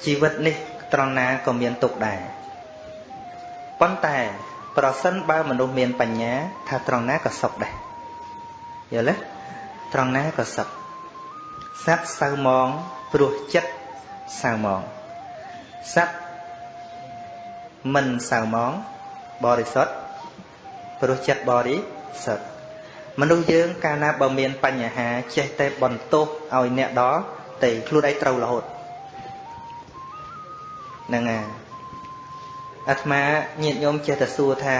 ជីវិតនេះត្រង់ណាក៏មានទុក្ខដែរប៉ុន្តែប្រសិនបើមនុស្សមានបញ្ញាថាត្រង់ណាក៏សុខដែរយល់ទេត្រង់ណាក៏សុខសត្វសៅមងព្រោះចិត្តសៅមងសត្វមិនសៅមងបរិសុទ្ធព្រោះចិត្តបរិសុទ្ធមនុស្សយើងកាលណាបើមានបញ្ហាចេះតែបន្ទោសឲ្យអ្នកដល់តែខ្លួនឯងត្រូវរហូតហ្នឹងហើយអាត្មាញាតិញោមចេះតែសួរថា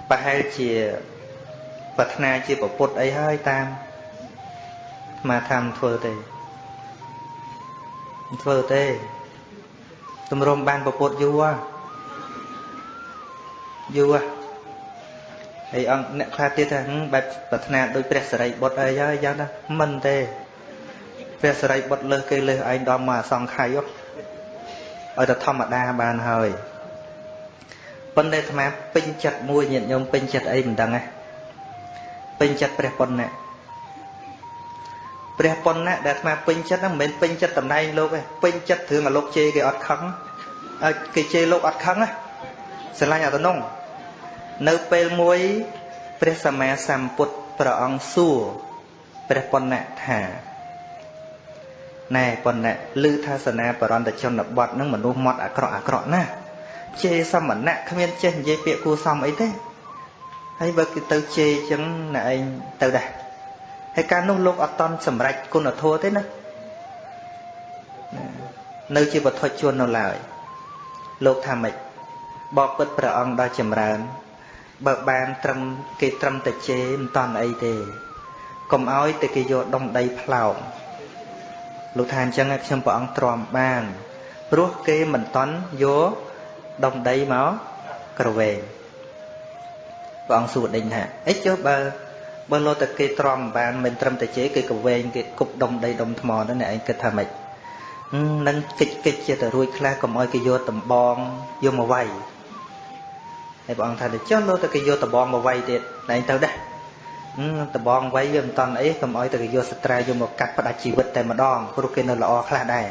ប្រហែលជាប្រាថ្នាជាពុទ្ធអីហើយតាមអាត្មាថាមិនធ្វើទេទម្រាំបានពុទ្ធយូរហើយអង្គអ្នកខ្លះទៀតថាបែបប្រាថ្នាដោយព្រះសិរីបុត្រអីហើយយ៉ាងណាមិនទេព្រះសិរីបុត្រលើសគេលើសឯងដល់មកអសង្ខ័យឲ្យតែធម្មតាបានហើយប៉ុន្តែអាត្មាពេញចិត្តមួយញាតិញោមពេញចិត្តអីមិនដឹងទេពេញចិត្តព្រះពុទ្ធដែលអាត្មាពេញចិត្តហ្នឹងមិនមែនពេញចិត្តតំណែងលោកទេពេញចិត្តរឿងអាលោកជេរគេអត់ខឹងគេជេរលោកអត់ខឹងណាស្រឡាញ់អត់តំណងនៅពេលមួយព្រះសម្មាសម្ពុទ្ធព្រះអង្គសួរព្រះពុទ្ធថាណែពុទ្ធឮថាសនាបរន្តជនបទហ្នឹងមនុស្សមាត់អាក្រក់ណាស់ជេរសមណៈគ្មានចេះនិយាយពាក្យគួរសមអីទេហើយបើគេទៅជេរអញ្ចឹងណែឯងទៅដែរហើយការនោះលោកអត់តន់សម្រេចគុណធម៌ទេណានៅជាបុថុជននៅឡើយលោកថាម៉េចបបិទ្ធព្រះអង្គដល់ចម្រើនបើបានត្រឹមតែជេរមិនតន់អីទេកុំឲ្យតែគេយកដុំដីផ្លោកលោកថាអញ្ចឹងខ្ញុំព្រះអង្គទ្រាំបានព្រោះគេមិនតន់យកដុំដីមកក្រវែងព្រះអង្គសួរដេញថាអីចុះបើលោកតែគេទ្រាំបានមិនត្រឹមតែជេរគេក្រវែងគេគប់ដុំដីដុំថ្មនោះអ្នកឯងគិតថាម៉េចនឹងកិច្ចជាទៅរួចខ្លះកុំឲ្យគេយកដំបងយកមកវាយហើយព្រះអង្គថាចុះលោកតែគេយកដំបងមកវាយទៀតណែទៅដែរដំបងវាយវាមិនតន់អីកុំឲ្យតែគេយកសត្រូវយកមកកាត់ផ្ដាច់ជីវិតតែម្ដងព្រោះគេនៅល្អខ្លះដែរ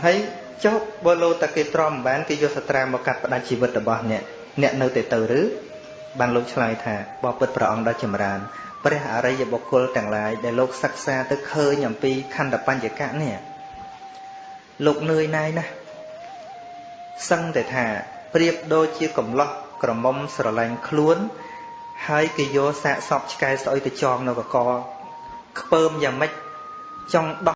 ហើយចុះបើលោកតែគេទ្រាំបានគេយកសត្រូវមកកាត់ផ្ដាច់ជីវិតរបស់អ្នកនៅតែឬបានលោកឆ្លើយថាបបិទ្ធព្រះអង្គដ៏ចម្រើនព្រះអរិយបុគ្គលទាំងឡាយដែលលោកសិក្សាទៅឃើញអំពីខណ្ឌបញ្ញកៈនេះលោកនឿយណាយណាស់សឹងតែថាប្រៀបដូចជាកំឡោះក្រមុំស្រឡាញ់ខ្លួនហើយគេយកសាកសពឆ្កែស្អុយទៅចងនៅកកខ្ពើមយ៉ាងម៉េចចង់ដោះ